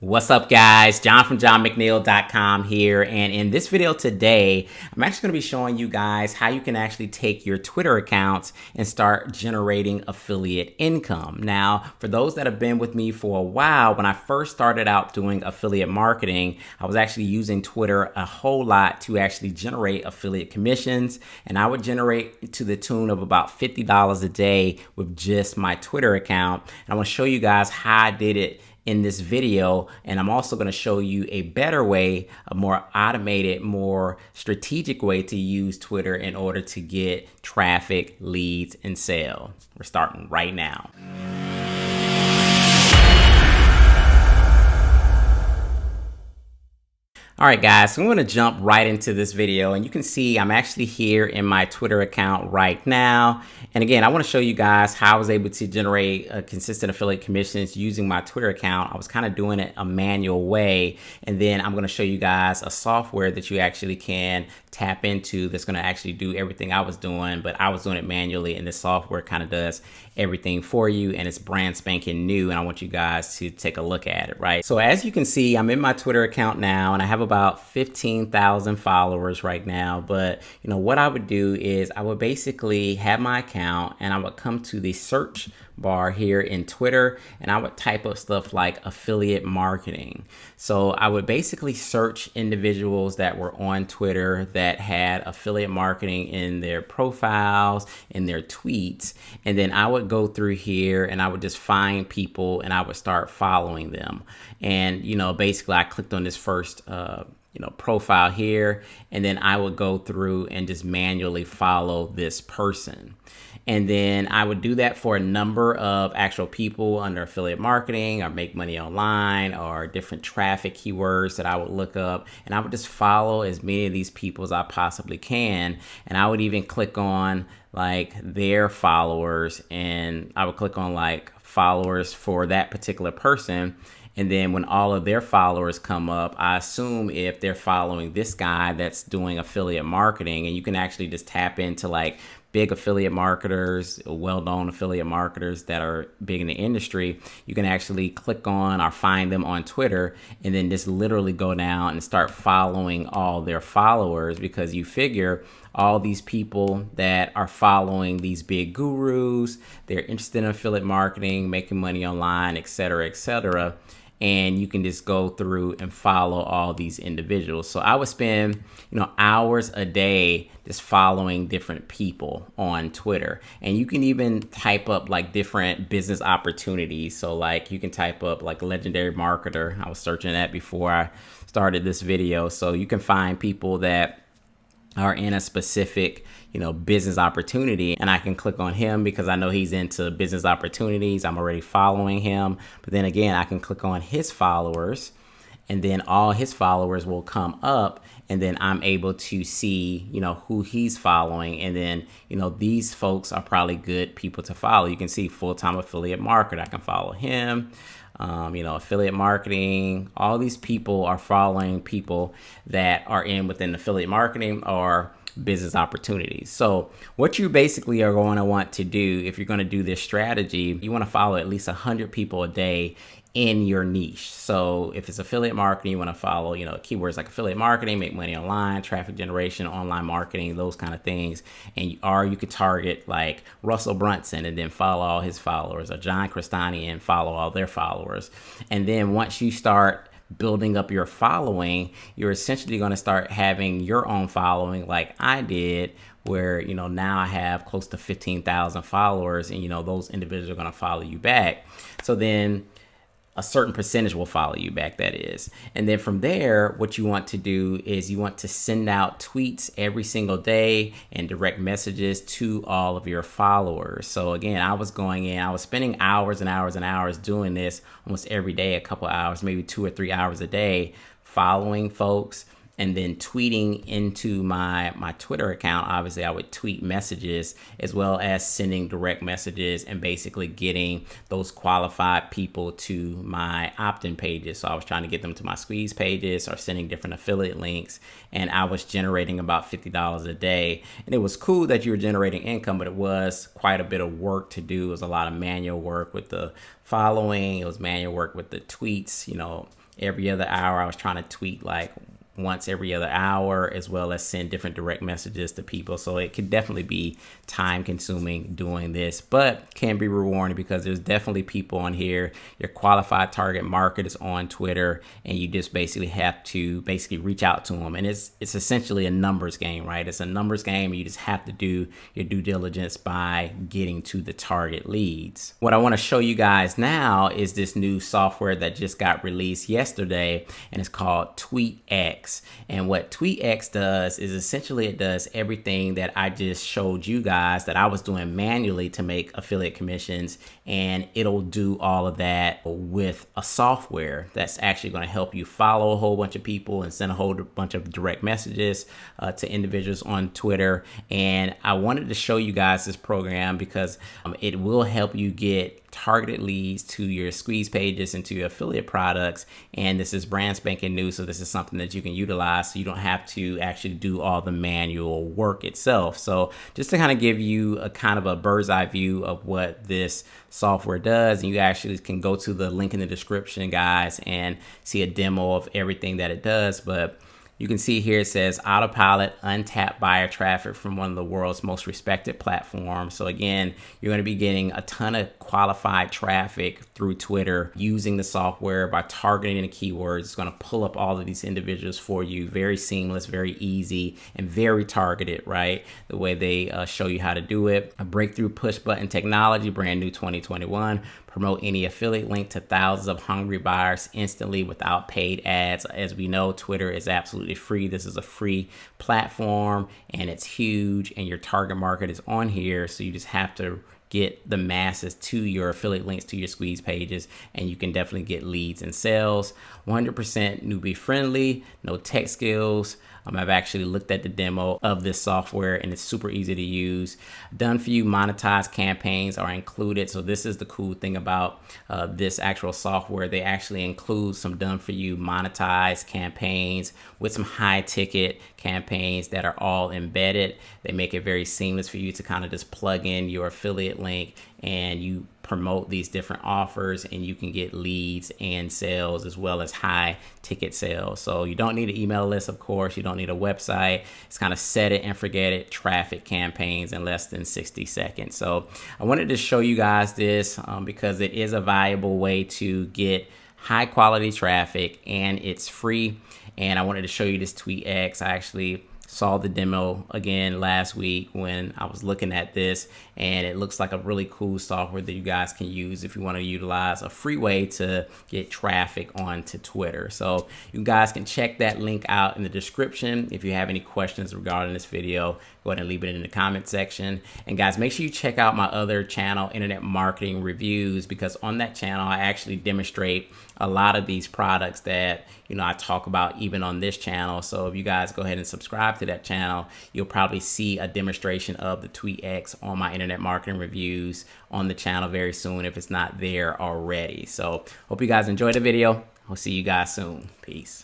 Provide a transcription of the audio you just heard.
What's up, guys? John from johnmcneil.com here, and in this video today I'm actually going to be showing you guys how you can actually take your Twitter accounts and start generating affiliate income. Now, for those that have been with me for a while, when I first started out doing affiliate marketing, I was actually using Twitter a whole lot to actually generate affiliate commissions, and I would generate to the tune of about $50 a day with just my Twitter account. And I want to show you guys how I did it in this video, and I'm also going to show you a better way, a more automated, more strategic way to use Twitter in order to get traffic, leads, and sales. We're starting right now. All right, guys, so I'm going to jump right into this video, and you can see I'm actually here in my Twitter account right now. And again, I want to show you guys how I was able to generate consistent affiliate commissions using my Twitter account. I was kind of doing it a manual way, and then I'm going to show you guys a software that you actually can tap into that's going to actually do everything I was doing, but I was doing it manually, and this software kind of does everything for you, and it's brand spanking new, and I want you guys to take a look at it, right? So as you can see, I'm in my Twitter account now, and I have about 15,000 followers right now. But you know what I would do is I would basically have my account, and I would come to the search bar here in Twitter, and I would type up stuff like affiliate marketing. So I would basically search individuals that were on Twitter that had affiliate marketing in their profiles, in their tweets, and then I would go through here and I would just find people and I would start following them. And you know, basically I clicked on this first profile here, and then I would go through and just manually follow this person. And then I would do that for a number of actual people under affiliate marketing or make money online or different traffic keywords that I would look up. And I would just follow as many of these people as I possibly can. And I would even click on like their followers, and I would click on like followers for that particular person. And then when all of their followers come up, I assume if they're following this guy that's doing affiliate marketing, and you can actually just tap into like big affiliate marketers, well-known affiliate marketers that are big in the industry, you can actually click on or find them on Twitter and then just literally go down and start following all their followers, because you figure all these people that are following these big gurus, they're interested in affiliate marketing, making money online, etc., etc. And you can just go through and follow all these individuals. So I would spend, hours a day just following different people on Twitter. And you can even type up like different business opportunities. So like you can type up like legendary marketer. I was searching that before I started this video. So you can find people that are in a specific business opportunity, and I can click on him because I know he's into business opportunities. I'm already following him. But then again, I can click on his followers, and then all his followers will come up, and then I'm able to see who he's following. And then these folks are probably good people to follow. You can see full-time affiliate marketer, I can follow him. Affiliate marketing, all these people are following people that are within affiliate marketing or business opportunities. So what you basically are going to want to do if you're going to do this strategy, you want to follow at least 100 people a day in your niche. So if it's affiliate marketing, you want to follow, keywords like affiliate marketing, make money online, traffic generation, online marketing, those kind of things. And you could target like Russell Brunson and then follow all his followers, or John Crestani and follow all their followers. And then once you start building up your following, you're essentially going to start having your own following like I did, where now I have close to 15,000 followers, and those individuals are going to follow you back. So then a certain percentage will follow you back, that is. And then from there, what you want to do is you want to send out tweets every single day and direct messages to all of your followers. So again, I was spending hours and hours and hours doing this almost every day, a couple hours, maybe 2 or 3 hours a day, following folks, and then tweeting into my Twitter account. Obviously, I would tweet messages as well as sending direct messages and basically getting those qualified people to my opt-in pages. So I was trying to get them to my squeeze pages or sending different affiliate links, and I was generating about $50 a day. And it was cool that you were generating income, but it was quite a bit of work to do. It was a lot of manual work with the following. It was manual work with the tweets, every other hour. I was trying to tweet like once every other hour, as well as send different direct messages to people. So it can definitely be time consuming doing this, but can be rewarding because there's definitely people on here. Your qualified target market is on Twitter, and you just basically have to reach out to them. And it's essentially a numbers game, right? It's a numbers game. You just have to do your due diligence by getting to the target leads. What I want to show you guys now is this new software that just got released yesterday, and it's called TweetX. And what TweetX does is essentially it does everything that I just showed you guys that I was doing manually to make affiliate commissions, and it'll do all of that with a software that's actually going to help you follow a whole bunch of people and send a whole bunch of direct messages to individuals on Twitter. And I wanted to show you guys this program because it will help you get targeted leads to your squeeze pages and to your affiliate products. And this is brand spanking new, so this is something that you can utilize, so you don't have to actually do all the manual work itself. So just to kind of give you a kind of a bird's eye view of what this software does, and you actually can go to the link in the description, guys, and see a demo of everything that it does. But you can see here it says autopilot untapped buyer traffic from one of the world's most respected platforms. So again, you're going to be getting a ton of qualified traffic through Twitter using the software by targeting the keywords. It's going to pull up all of these individuals for you. Very seamless, very easy, and very targeted, right? The way they show you how to do it. A breakthrough push button technology, brand new 2021. Promote any affiliate link to thousands of hungry buyers instantly without paid ads. As we know, Twitter is absolutely free. This is a free platform, and it's huge, and your target market is on here. So you just have to get the masses to your affiliate links to your squeeze pages, and you can definitely get leads and sales. 100% newbie friendly, no tech skills. I've actually looked at the demo of this software, and it's super easy to use. Done for you monetized campaigns are included. So this is the cool thing about this actual software. They actually include some done for you monetized campaigns with some high ticket campaigns that are all embedded. They make it very seamless for you to kind of just plug in your affiliate link, and you promote these different offers, and you can get leads and sales as well as high ticket sales. So you don't need an email list, of course. You don't need a website. It's kind of set it and forget it traffic campaigns in less than 60 seconds. So I wanted to show you guys this because it is a valuable way to get high quality traffic, and it's free. And I wanted to show you this TweetX. I actually saw the demo again last week when I was looking at this, and it looks like a really cool software that you guys can use if you want to utilize a free way to get traffic onto Twitter. So you guys can check that link out in the description. If you have any questions regarding this video, go ahead and leave it in the comment section. And guys, make sure you check out my other channel, Internet Marketing Reviews, because on that channel I actually demonstrate a lot of these products that I talk about even on this channel. So if you guys go ahead and subscribe to that channel, you'll probably see a demonstration of the TweetX on my Internet Marketing Reviews on the channel very soon if it's not there already. So hope you guys enjoyed the video. I'll see you guys soon. Peace.